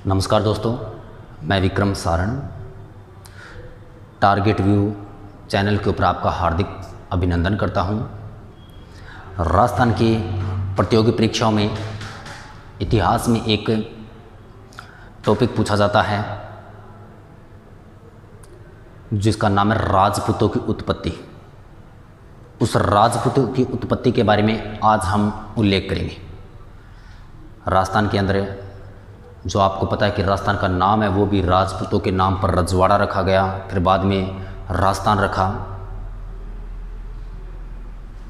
नमस्कार दोस्तों, मैं Vikram Saran target view channel के ऊपर आपका हार्दिक अभिनंदन करता हूं। राजस्थान की प्रतियोगी परीक्षाओं में इतिहास में एक टॉपिक पूछा जाता है जिसका नाम है राजपूतों की उत्पत्ति। उस राजपूतों की उत्पत्ति के बारे में आज हम उल्लेख करेंगे। राजस्थान के अंदर जो आपको पता है कि राजस्थान का नाम है वो भी राजपूतों के नाम पर रजवाड़ा रखा गया, फिर बाद में राजस्थान रखा।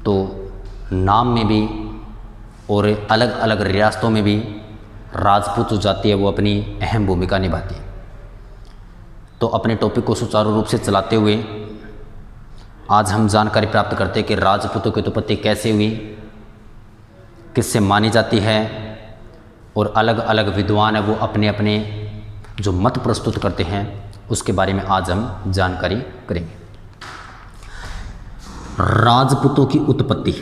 तो नाम में भी और अलग अलग रियासतों में भी राजपूत जो जाति है वो अपनी अहम भूमिका निभाती है। तो अपने टॉपिक को सुचारू रूप से चलाते हुए आज हम जानकारी प्राप्त करते हैं कि राजपूतों की उत्पत्ति कैसे हुई, किससे मानी जाती है, और अलग अलग विद्वान है वो अपने अपने जो मत प्रस्तुत करते हैं उसके बारे में आज हम जानकारी करेंगे। राजपूतों की उत्पत्ति।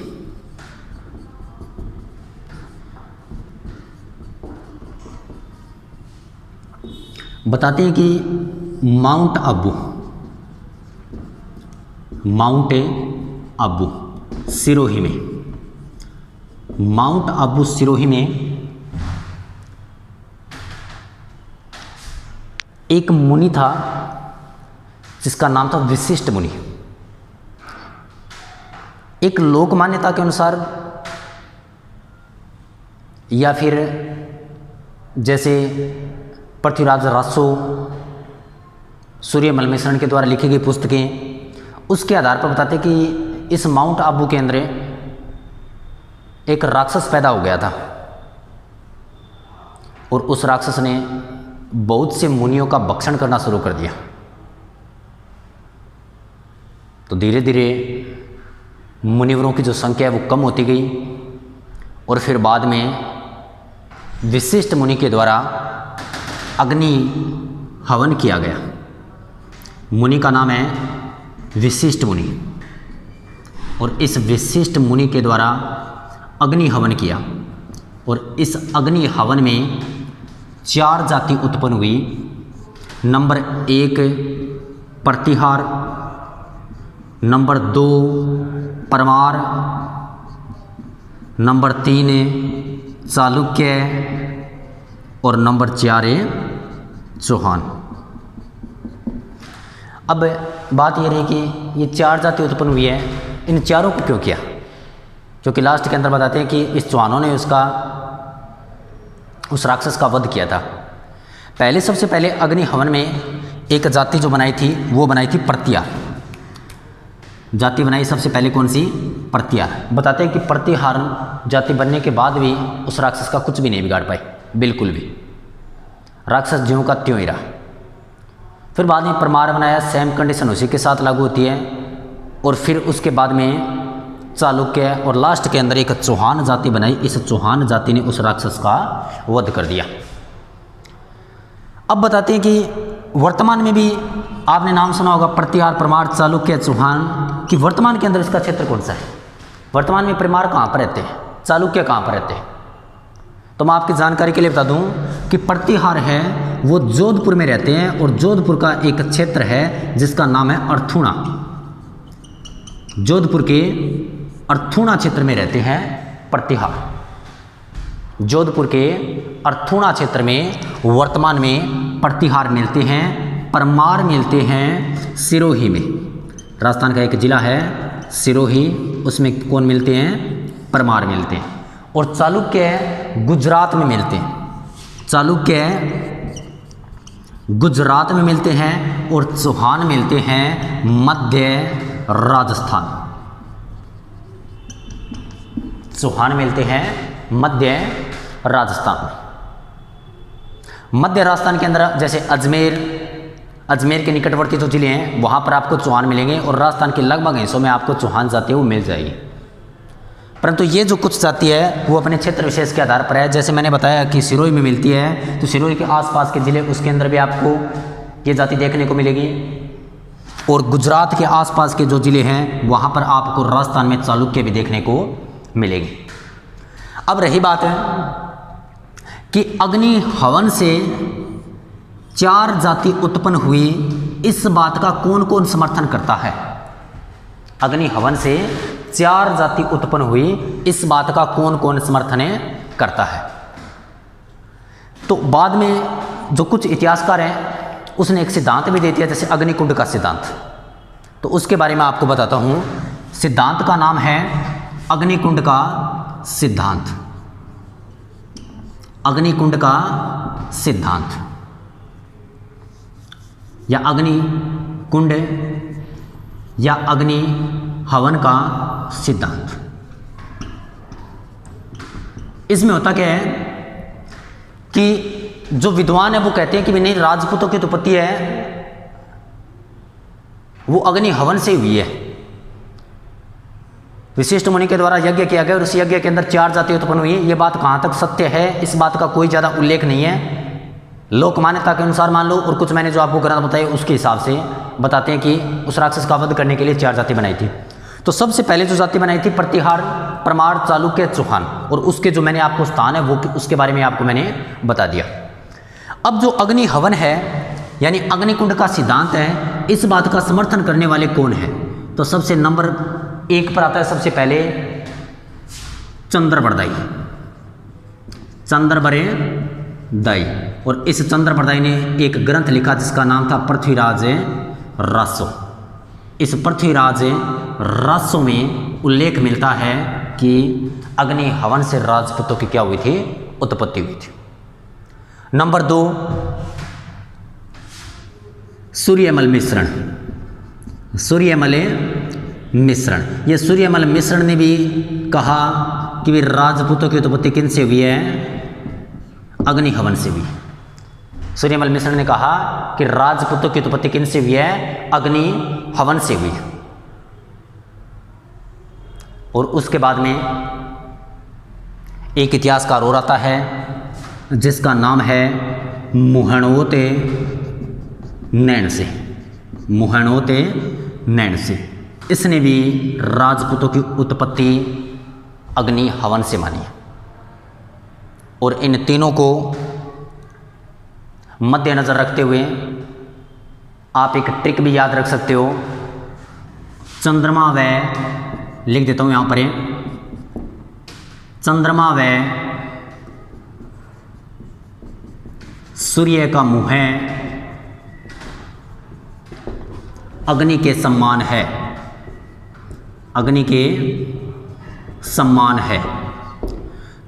बताते हैं कि माउंट आबू सिरोही में, माउंट आबू सिरोही में एक मुनि था जिसका नाम था वशिष्ठ मुनि। एक लोक मान्यता के अनुसार या फिर जैसे पृथ्वीराज रासो, सूर्यमल मिश्रण के द्वारा लिखी गई पुस्तकें उसके आधार पर बताते कि इस माउंट आबू के अंदर एक राक्षस पैदा हो गया था और उस राक्षस ने बहुत से मुनियों का भक्षण करना शुरू कर दिया। तो धीरे धीरे मुनिवरों की जो संख्या है वो कम होती गई और फिर बाद में वशिष्ठ मुनि के द्वारा अग्नि हवन किया गया। मुनि का नाम है वशिष्ठ मुनि और इस वशिष्ठ मुनि के द्वारा अग्नि हवन किया और इस अग्नि हवन में 4 जाति उत्पन्न हुई। नंबर 1 प्रतिहार, नंबर 2 परमार, नंबर 3 चालुक्य और नंबर 4 चौहान। अब बात यह रही कि ये 4 जाति उत्पन्न हुई है, इन चारों को क्यों किया? क्योंकि लास्ट के अंदर बताते हैं कि इस चौहानों ने उस राक्षस का वध किया था। सबसे पहले अग्नि हवन में एक जाति जो बनाई थी वो बनाई थी प्रतिहार। जाति बनाई सबसे पहले कौन सी? प्रतिहार। बताते हैं कि प्रतिहार जाति बनने के बाद भी उस राक्षस का कुछ भी नहीं बिगाड़ पाए, बिल्कुल भी। राक्षस ज्यों का त्यों ही रहा। फिर बाद में परमार बनाया, सेम कंडीशन उसी के साथ लागू होती है। और फिर उसके बाद में चालुक्य और लास्ट के अंदर एक चौहान जाति बनाई। इस चौहान जाति ने उस राक्षस का वध कर दिया। अब बताते हैं कि वर्तमान में भी आपने नाम सुना होगा प्रतिहार, परमार, चालुक्य, चौहान, कि वर्तमान के अंदर इसका क्षेत्र कौन सा है? वर्तमान में परमार कहाँ पर रहते हैं, चालुक्य कहाँ पर रहते हैं? तो मैं आपकी जानकारी के लिए बता दूं कि प्रतिहार है वो जोधपुर में रहते हैं और जोधपुर का एक क्षेत्र है जिसका नाम है अर्थुणा। जोधपुर के अर्थुणा क्षेत्र में रहते हैं प्रतिहार। जोधपुर के अर्थुणा क्षेत्र में वर्तमान में प्रतिहार मिलते हैं, परमार मिलते हैं सिरोही में। राजस्थान का एक जिला है सिरोही, उसमें कौन मिलते हैं? परमार मिलते हैं। और चालुक्य गुजरात में मिलते हैं। चालुक्य गुजरात में मिलते हैं और चौहान मिलते हैं मध्य राजस्थान। चौहान मिलते हैं मध्य राजस्थान। मध्य राजस्थान के अंदर जैसे अजमेर के निकटवर्ती जो जिले हैं वहाँ पर आपको चौहान मिलेंगे और राजस्थान के लगभग हिस्सों में आपको चौहान जाति है वो मिल जाएगी। परंतु ये जो कुछ जाति है वो अपने क्षेत्र विशेष के आधार पर है। जैसे मैंने बताया कि सिरोही में मिलती है, तो सिरोही के आसपास के जिले उसके अंदर भी आपको ये जाति देखने को मिलेगी। और गुजरात के आसपास के जो जिले हैं वहाँ पर आपको राजस्थान में चालुक्य भी देखने को मिलेगी। अब रही बात है कि अग्नि हवन से 4 जाति उत्पन्न हुई, इस बात का कौन कौन समर्थन करता है? अग्नि हवन से 4 जाति उत्पन्न हुई, इस बात का कौन कौन समर्थन करता है? तो बाद में जो कुछ इतिहासकार हैं उसने एक सिद्धांत भी दे दिया, जैसे अग्निकुंड का सिद्धांत। तो उसके बारे में आपको बताता हूँ। सिद्धांत का नाम है अग्निकुंड का सिद्धांत। अग्निकुंड का सिद्धांत या अग्नि कुंड या अग्नि हवन का सिद्धांत। इसमें होता क्या है कि जो विद्वान है वो कहते हैं कि नहीं, राजपूतों की उत्पत्ति है वो अग्नि हवन से हुई है। विशिष्ट मुनि के द्वारा यज्ञ किया गया और उस यज्ञ के अंदर 4 जाति उत्पन्न हुई। ये बात कहाँ तक सत्य है, इस बात का कोई ज़्यादा उल्लेख नहीं है। लोक मान्यता के अनुसार मान लो, और कुछ मैंने जो आपको ग्रंथ बताए उसके हिसाब से बताते हैं कि उस राक्षस का वध करने के लिए 4 जाति बनाई थी। तो सबसे पहले जो जाति बनाई थी प्रतिहार, परमार, चालुक्य, चौहान, और उसके जो मैंने आपको स्थान है वो उसके बारे में आपको मैंने बता दिया। अब जो अग्नि हवन है यानी अग्निकुंड का सिद्धांत है, इस बात का समर्थन करने वाले कौन है? तो सबसे नंबर 1 पर आता है सबसे पहले चंद्रबरदाई। चंद्रबरदाई, और इस चंद्रबरदाई ने एक ग्रंथ लिखा जिसका नाम था पृथ्वीराज रासो। इस पृथ्वीराज रासो में उल्लेख मिलता है कि अग्नि हवन से राजपूतों की क्या हुई थी? उत्पत्ति हुई थी। नंबर 2 सूर्यमल मिश्रण। सूर्यमल मिश्रण, ये सूर्यमल मिश्रण ने भी कहा कि वे राजपूतों की उत्पत्ति किन से हुई है? अग्नि हवन से हुई। सूर्यमल मिश्रण ने कहा कि राजपूतों की उत्पत्ति किन से हुई है? अग्नि हवन से हुई। और उसके बाद में एक इतिहासकार और आता है जिसका नाम है मुहणोते नैन से। मुहणोते नैन से, इसने भी राजपूतों की उत्पत्ति अग्नि हवन से मानी। और इन तीनों को मद्देनजर रखते हुए आप एक ट्रिक भी याद रख सकते हो। चंद्रमा व, लिख देता हूं यहां पर, चंद्रमा व सूर्य का मुंह है अग्नि के सम्मान है। अग्नि के सम्मान है।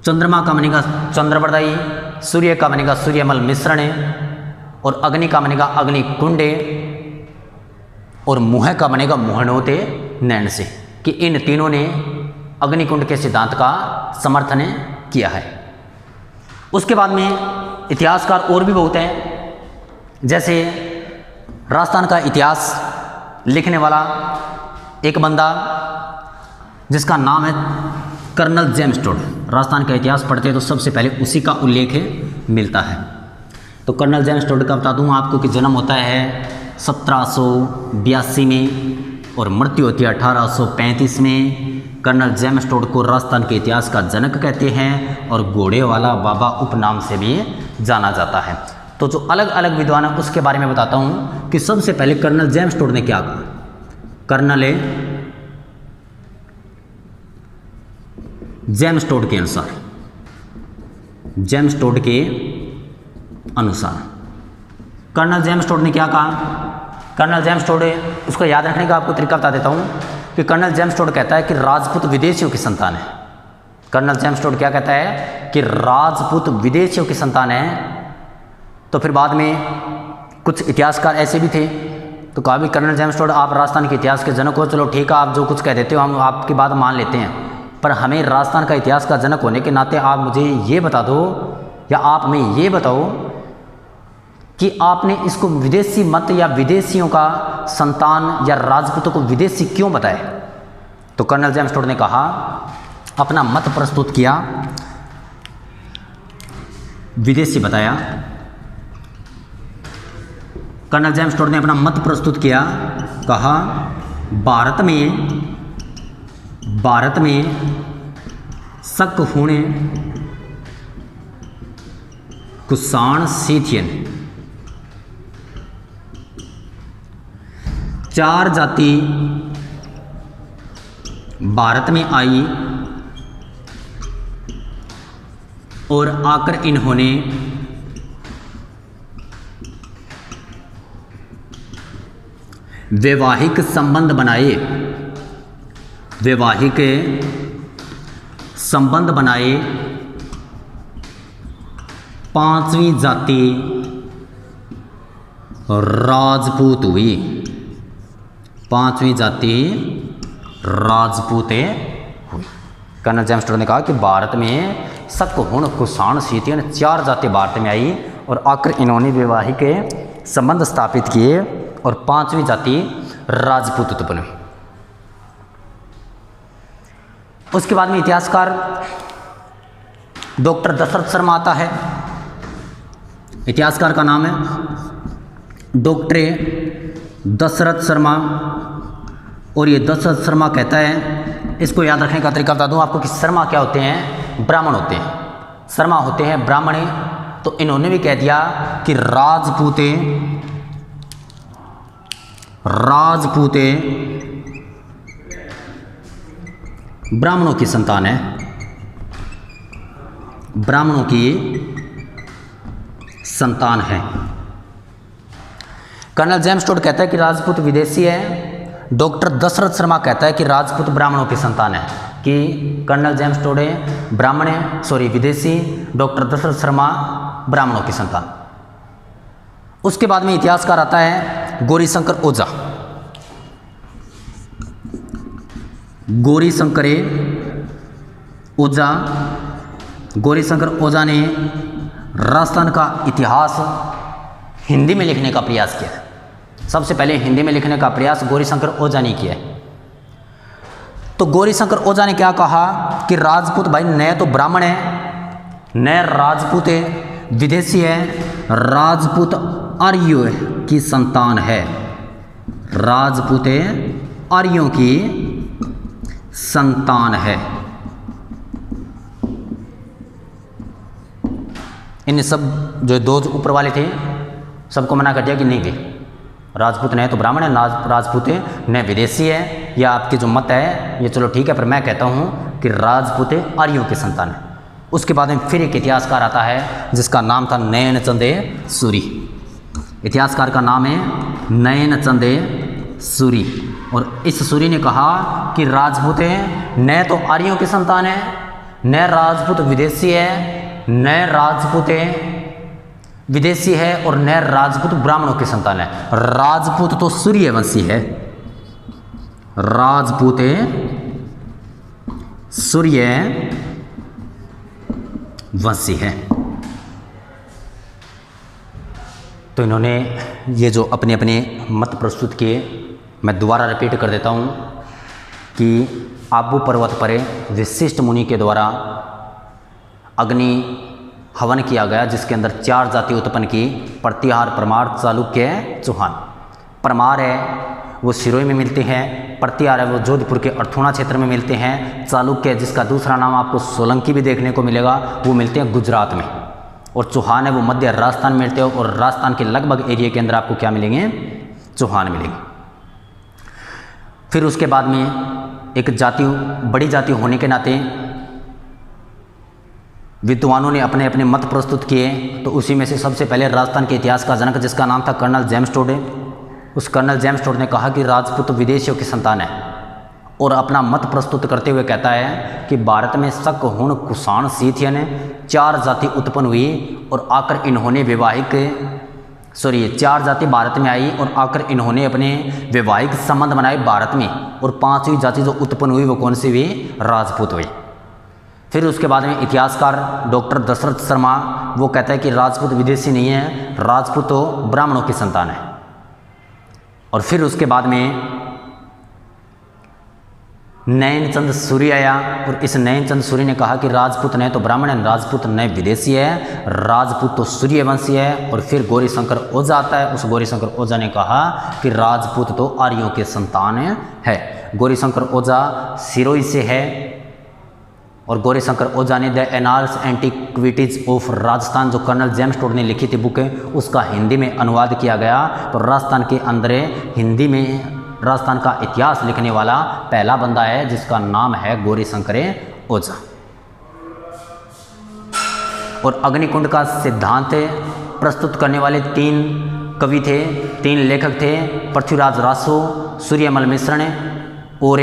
चंद्रमा का बनेगा चंद्रबरदाई, सूर्य का बनेगा सूर्यमल मिश्रण, और अग्नि का बनेगा अग्नि कुंडे, और मुह का बनेगा मुहणोते नैन से, कि इन तीनों ने अग्निकुंड के सिद्धांत का समर्थन किया है। उसके बाद में इतिहासकार और भी बहुत हैं, जैसे राजस्थान का इतिहास लिखने वाला एक बंदा जिसका नाम है कर्नल जेम्स टोड। राजस्थान का इतिहास पढ़ते हैं तो सबसे पहले उसी का उल्लेख मिलता है। तो कर्नल जेम्स टोड का बता दूं आपको कि जन्म होता है 1782 में और मृत्यु होती है 1835 में। कर्नल जेम्स टोड को राजस्थान के इतिहास का जनक कहते हैं और घोड़े वाला बाबा उपनाम से भी जाना जाता है। तो जो अलग अलग विद्वान है उसके बारे में बताता हूँ कि सबसे पहले कर्नल जेम्स टोड ने क्या कहा। कर्नल जेम्स टोड के अनुसार, जेम्स टोड के अनुसार कर्नल जेम्स टोड ने क्या कहा? कर्नल जेम्स टोड, उसको याद रखने का आपको तरीका बता देता हूँ कि कर्नल जेम्स टोड कहता है कि राजपूत विदेशियों की संतान है। कर्नल जेम्स टोड क्या कहता है कि राजपूत विदेशियों की संतान है। तो फिर बाद में कुछ इतिहासकार ऐसे भी थे तो कहा भी कर्नल जेम्स टोड आप राजस्थान के इतिहास के जनक हो, चलो ठीक है आप जो कुछ कह देते हो हम आपकी बात मान लेते हैं, पर हमें राजस्थान का इतिहास का जनक होने के नाते आप मुझे ये बता दो या आप हमें ये बताओ कि आपने इसको विदेशी मत या विदेशियों का संतान या राजपूतों को विदेशी क्यों बताया। तो कर्नल जेम्स टोड ने कहा, अपना मत प्रस्तुत किया, विदेशी बताया। कर्नल जेम्स टोड ने अपना मत प्रस्तुत किया, कहा भारत में शक होने कुषाण सीथियन 4 जाति भारत में आई और आकर इन्होंने वैवाहिक संबंध बनाए, वैवाहिक संबंध बनाए। 5वीं जाति राजपूत हुई, 5वीं जाति राजपूत हुई। कर्नल जेम्स टोड ने कहा कि भारत में सक हुण कुषाण शीतियन 4 जाति भारत में आई और आकर इन्होंने वैवाहिक संबंध स्थापित किए और 5वीं जाति राजपूत उत्पन्न हुई। उसके बाद में इतिहासकार डॉक्टर दशरथ शर्मा आता है। इतिहासकार का नाम है डॉक्टर दशरथ शर्मा और ये दशरथ शर्मा कहता है, इसको याद रखने का तरीका बता दूं आपको कि शर्मा क्या होते हैं, ब्राह्मण होते हैं। शर्मा होते हैं ब्राह्मण। तो इन्होंने भी कह दिया कि राजपूते ब्राह्मणों की संतान है, ब्राह्मणों की संतान है। कर्नल जेम्स टोड कहता है कि राजपूत विदेशी है। डॉक्टर दशरथ शर्मा कहता है कि राजपूत ब्राह्मणों की संतान है, कि कर्नल जेम्स टोड ब्राह्मण है, सॉरी विदेशी, डॉक्टर दशरथ शर्मा ब्राह्मणों की संतान। उसके बाद में इतिहासकार आता है गौरीशंकर ओझा। गौरीशंकर ओझा, गौरीशंकर ओझा ने राजस्थान का इतिहास हिंदी में लिखने का प्रयास किया। सबसे पहले हिंदी में लिखने का प्रयास गौरीशंकर ओझा ने किया। तो गौरीशंकर ओझा ने क्या कहा कि राजपूत भाई नए तो ब्राह्मण है, नए राजपूत है, विदेशी है, राजपूत आर्यों की संतान है, राजपूत आर्यों की संतान है। इन सब जो दो ऊपर वाले थे सबको मना कर दिया कि नहीं भाई, राजपूत नहीं तो ब्राह्मण है, राजपूत न विदेशी है, या आपके जो मत है ये चलो ठीक है, पर मैं कहता हूँ कि राजपूत आर्यों की संतान है। उसके बाद में फिर एक इतिहासकार आता है जिसका नाम था नयनचंद सूरी। इतिहासकार का नाम है नयनचंद सूरी, और इस सूरी ने कहा कि राजपूत न तो आर्यों की संतान है, न राजपूत विदेशी है, न राजपूत विदेशी है, और न राजपूत ब्राह्मणों की संतान है। राजपूत तो सूर्यवंशी है, राजपूत सूर्यवंशी है। तो इन्होंने ये जो अपने अपने मत प्रस्तुत किए, मैं दोबारा रिपीट कर देता हूँ कि आबू पर्वत पर वशिष्ठ मुनि के द्वारा अग्नि हवन किया गया, जिसके अंदर 4 जाति उत्पन्न की, प्रतिहार, परमार, चालुक्य, चौहान। परमार है वो सिरोही में मिलते हैं, प्रतिहार है वो जोधपुर के अर्थुणा क्षेत्र में मिलते हैं, चालुक्य जिसका दूसरा नाम आपको सोलंकी भी देखने को मिलेगा वो मिलते हैं गुजरात में, और चौहान है वो मध्य राजस्थान में मिलते हैं, और राजस्थान के लगभग एरिया के अंदर आपको क्या मिलेंगे, चौहान मिलेंगे। फिर उसके बाद में एक जाति, बड़ी जाति होने के नाते विद्वानों ने अपने अपने मत प्रस्तुत किए। तो उसी में से सबसे पहले राजस्थान के इतिहास का जनक जिसका नाम था कर्नल जेम्स टोड, उस कर्नल जेम्स टोड ने कहा कि राजपूत विदेशियों की संतान है, और अपना मत प्रस्तुत करते हुए कहता है कि भारत में शक, हुण, कुषाण, शीतियन 4 जाति उत्पन्न हुई और आकर इन्होंने ये 4 जाति भारत में आई और आकर इन्होंने अपने वैवाहिक संबंध बनाए भारत में, और 5वीं जाति जो उत्पन्न हुई वो कौन सी हुई, राजपूत हुई। फिर उसके बाद में इतिहासकार डॉक्टर दशरथ शर्मा वो कहता है कि राजपूत विदेशी नहीं है, राजपूत तो ब्राह्मणों की संतान है। और फिर उसके बाद में नयनचंद सूरी आया, और इस नयनचंद सूरी ने कहा कि राजपूत न तो ब्राह्मण है, राजपूत न विदेशी है, राजपूत तो सूर्यवंशी है। और फिर गौरीशंकर ओझा आता है, उस गौरीशंकर ओझा ने कहा कि राजपूत तो आर्यों के संतान है। गौरीशंकर ओझा सिरोही से है, और गौरीशंकर ओझा ने the annals antiquities of Rajasthan जो कर्नल जेम्स टोड ने लिखी थी बुक है, उसका हिंदी में अनुवाद किया गया। तो राजस्थान के अंदर हिंदी में राजस्थान का इतिहास लिखने वाला पहला बंदा है, जिसका नाम है गौरीशंकर ओझा। और अग्निकुंड का सिद्धांत प्रस्तुत करने वाले 3 कवि थे, 3 लेखक थे, पृथ्वीराज रासो, सूर्यमल मिश्रण और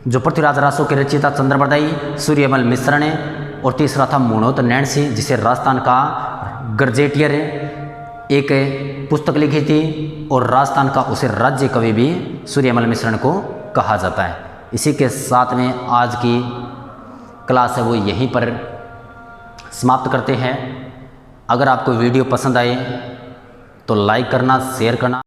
जो पृथ्वीराज रासो के रचयिता चंद्रबरदाई, सूर्यमल मिश्रण, और तीसरा था मूणोत नैन सिंह, जिसे राजस्थान का गजेटियर एक पुस्तक लिखी थी, और राजस्थान का उसे राज्य कवि भी सूर्यमल मिश्रण को कहा जाता है। इसी के साथ में आज की क्लास है वो यहीं पर समाप्त करते हैं। अगर आपको वीडियो पसंद आए तो लाइक करना, शेयर करना।